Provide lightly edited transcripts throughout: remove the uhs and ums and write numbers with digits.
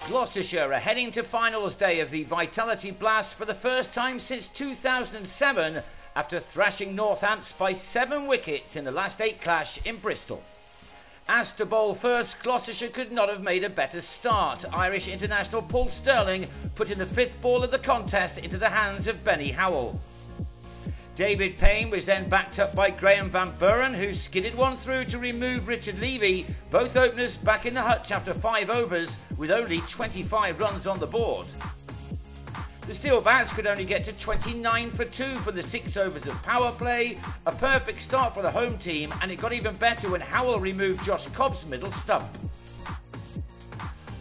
Gloucestershire are heading to finals day of the Vitality Blast for the first time since 2007 after thrashing Northants by 7 wickets in the last 8 clash in Bristol. Asked to bowl first, Gloucestershire could not have made a better start. Irish international Paul Stirling putting the 5th ball of the contest into the hands of Benny Howell. David Payne was then backed up by Graham Van Buren, who skidded one through to remove Richard Levy, both openers back in the hutch after 5 overs with only 25 runs on the board. The Steelbacks could only get to 29 for 2 from the 6 overs of power play, a perfect start for the home team, and it got even better when Howell removed Josh Cobb's middle stump.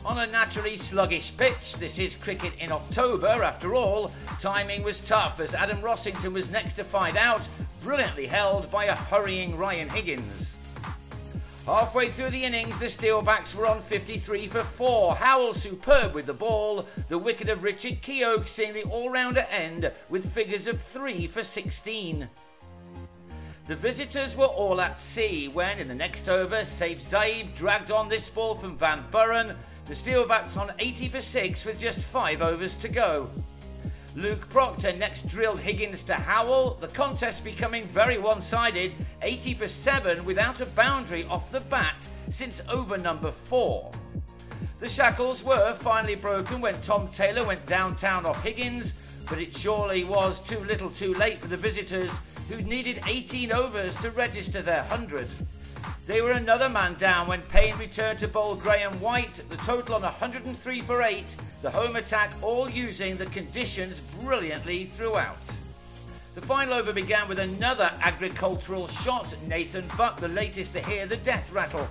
On a naturally sluggish pitch, this is cricket in October after all, timing was tough as Adam Rossington was next to find out, brilliantly held by a hurrying Ryan Higgins. Halfway through the innings, the Steelbacks were on 53 for 4, Howell superb with the ball, the wicket of Richard Keogh seeing the all-rounder end with figures of 3 for 16. The visitors were all at sea when, in the next over, Saif Zaib dragged on this ball from Van Buren, the Steelbacks on 80 for 6 with just 5 overs to go. Luke Proctor next drilled Higgins to Howell, the contest becoming very one-sided, 80 for 7 without a boundary off the bat since over number 4. The shackles were finally broken when Tom Taylor went downtown off Higgins, but it surely was too little too late for the visitors, who needed 18 overs to register their 100. They were another man down when Payne returned to bowl Graham White, the total on 103 for 8, the home attack all using the conditions brilliantly throughout. The final over began with another agricultural shot, Nathan Buck the latest to hear the death rattle.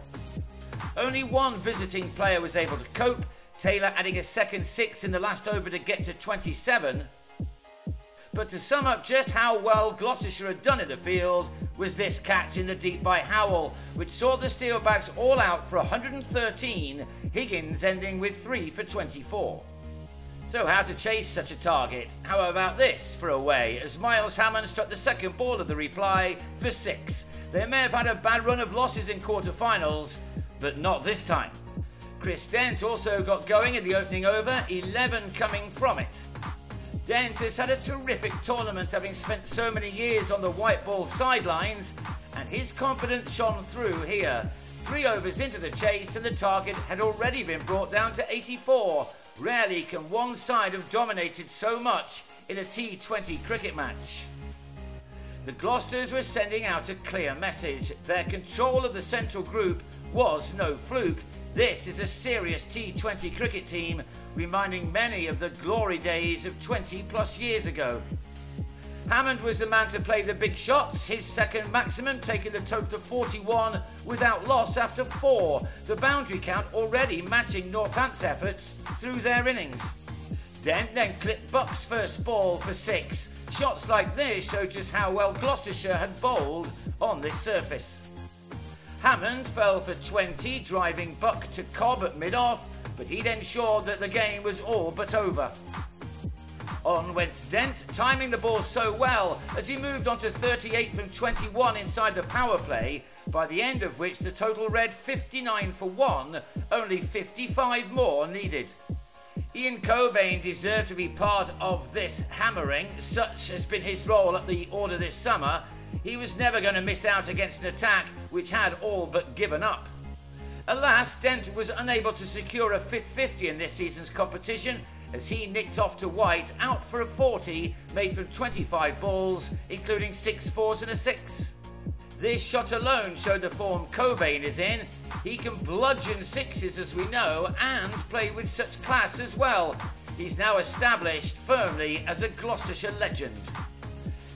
Only one visiting player was able to cope, Taylor adding a second 6 in the last over to get to 27. But to sum up just how well Gloucestershire had done in the field was this catch in the deep by Howell, which saw the Steelbacks all out for 113, Higgins ending with 3 for 24. So how to chase such a target? How about this for away, as Miles Hammond struck the second ball of the reply for 6. They may have had a bad run of losses in quarter-finals, but not this time. Chris Dent also got going in the opening over, 11 coming from it. Dent has had a terrific tournament, having spent so many years on the white ball sidelines, and his confidence shone through here. 3 overs into the chase and the target had already been brought down to 84. Rarely can one side have dominated so much in a T20 cricket match. The Gloucesters were sending out a clear message. Their control of the central group was no fluke. This is a serious T20 cricket team, reminding many of the glory days of 20 plus years ago. Hammond was the man to play the big shots, his second maximum taking the total to 41 without loss after 4, the boundary count already matching Northants' efforts through their innings. Dent then clipped Buck's first ball for 6. Shots like this show just how well Gloucestershire had bowled on this surface. Hammond fell for 20, driving Buck to Cobb at mid-off, but he'd ensured that the game was all but over. On went Dent, timing the ball so well as he moved on to 38 from 21 inside the power play, by the end of which the total read 59 for 1, only 55 more needed. Ian Cobain deserved to be part of this hammering, such has been his role at the order this summer. He was never going to miss out against an attack which had all but given up. Alas, Dent was unable to secure a 5th 50 in this season's competition as he nicked off to White out for a 40 made from 25 balls, including 6 4s and a 6. This shot alone showed the form Cobain is in. He can bludgeon 6s as we know and play with such class as well. He's now established firmly as a Gloucestershire legend.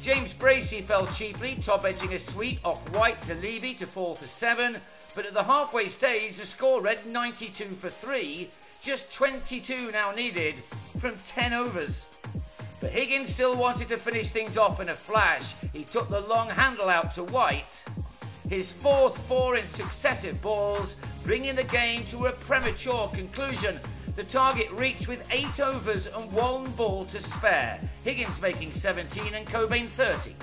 James Bracey fell cheaply, top-edging a sweep off White to Levy to fall for 7, but at the halfway stage the score read 92 for 3, just 22 now needed from 10 overs. But Higgins still wanted to finish things off in a flash. He took the long handle out to White. His 4th 4 in successive balls, bringing the game to a premature conclusion. The target reached with 8 overs and 1 ball to spare. Higgins making 17 and Cobain 30.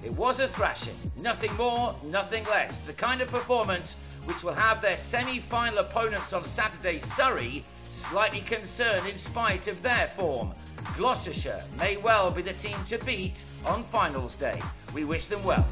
It was a thrashing, nothing more, nothing less. The kind of performance which will have their semi-final opponents on Saturday, Surrey, slightly concerned in spite of their form. Gloucestershire may well be the team to beat on finals day. We wish them well.